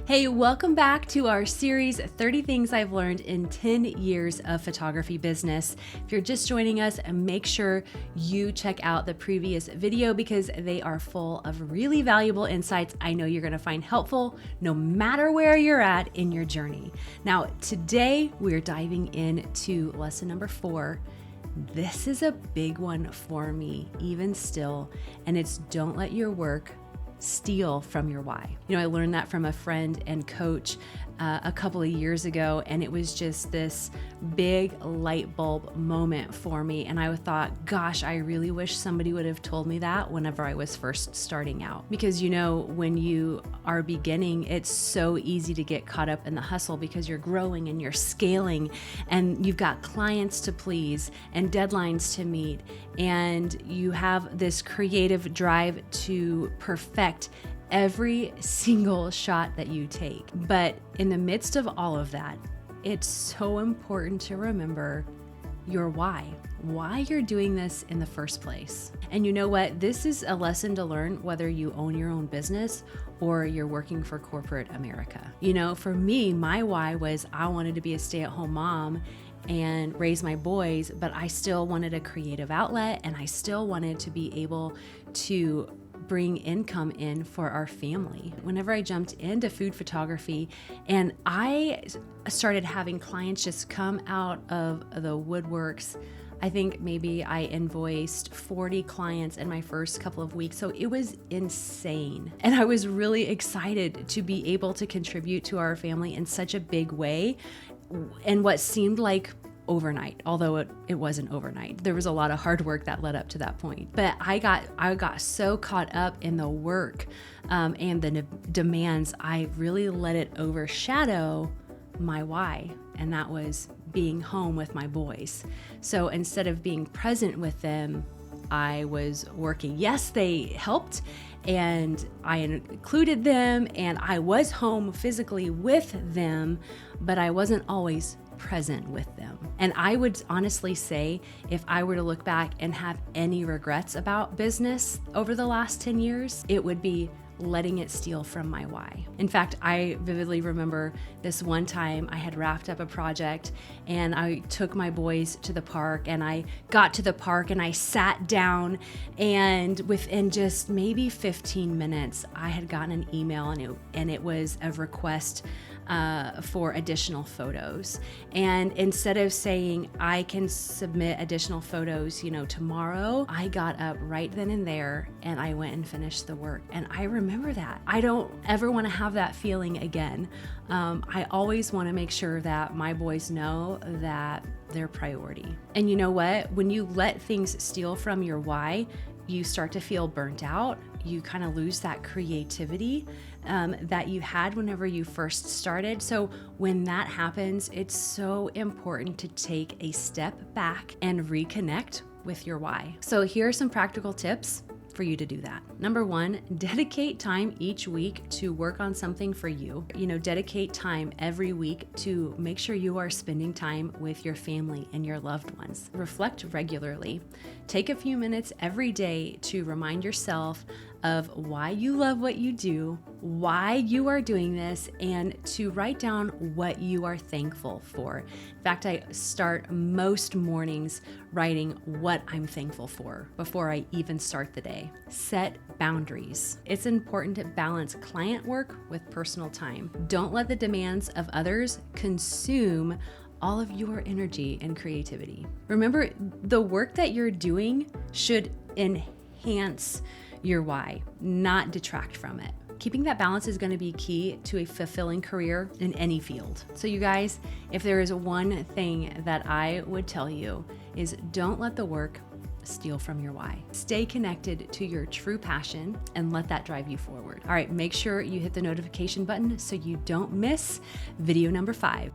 Hey, welcome back to our series, 30 Things I've Learned in 10 Years of Photography Business. If you're just joining us, make sure you check out the previous video because they are full of really valuable insights I know you're going to find helpful no matter where you're at in your journey. Now, today we're diving into lesson number 4. This is a big one for me, even still, and it's don't let your work steal from your why. You know, I learned that from a friend and coach a couple of years ago, and it was just this big light bulb moment for me. And I thought, gosh, I really wish somebody would have told me that whenever I was first starting out. Because, you know, when you are beginning, it's so easy to get caught up in the hustle because you're growing and you're scaling and you've got clients to please and deadlines to meet. And you have this creative drive to perfect every single shot that you take. But in the midst of all of that, it's so important to remember your why you're doing this in the first place. And you know what? This is a lesson to learn whether you own your own business or you're working for corporate America. You know, for me, my why was I wanted to be a stay-at-home mom and raise my boys, but I still wanted a creative outlet and I still wanted to be able to bring income in for our family. Whenever I jumped into food photography and I started having clients just come out of the woodworks, I think maybe I invoiced 40 clients in my first couple of weeks. So it was insane. And I was really excited to be able to contribute to our family in such a big way. And what seemed like overnight, although it wasn't overnight. There was a lot of hard work that led up to that point. But I got so caught up in the work and the demands, I really let it overshadow my why, and that was being home with my boys. So instead of being present with them, I was working. Yes, they helped and I included them and I was home physically with them, but I wasn't always present with them. And I would honestly say, if I were to look back and have any regrets about business over the last 10 years, it would be letting it steal from my why. In fact, I vividly remember this one time I had wrapped up a project and I took my boys to the park, and I got to the park and I sat down, and within just maybe 15 minutes, I had gotten an email and it was a request for additional photos. And instead of saying I can submit additional photos, tomorrow, I got up right then and there and I went and finished the work. And I remember that. I don't ever want to have that feeling again. I always want to make sure that my boys know that they're priority. And you know what? When you let things steal from your why, you start to feel burnt out. You kind of lose that creativity that you had whenever you first started. So when that happens, it's so important to take a step back and reconnect with your why. So here are some practical tips for you to do that. Number 1, dedicate time each week to work on something for you. Dedicate time every week to make sure you are spending time with your family and your loved ones. Reflect regularly. Take a few minutes every day to remind yourself of why you love what you do, why you are doing this, and to write down what you are thankful for. In fact, I start most mornings writing what I'm thankful for before I even start the day. Set boundaries. It's important to balance client work with personal time. Don't let the demands of others consume all of your energy and creativity. Remember, the work that you're doing should enhance your why, not detract from it. Keeping that balance is going to be key to a fulfilling career in any field. So you guys, if there is one thing that I would tell you, is don't let the work steal from your why. Stay connected to your true passion and let that drive you forward. All right, make sure you hit the notification button so you don't miss video number 5.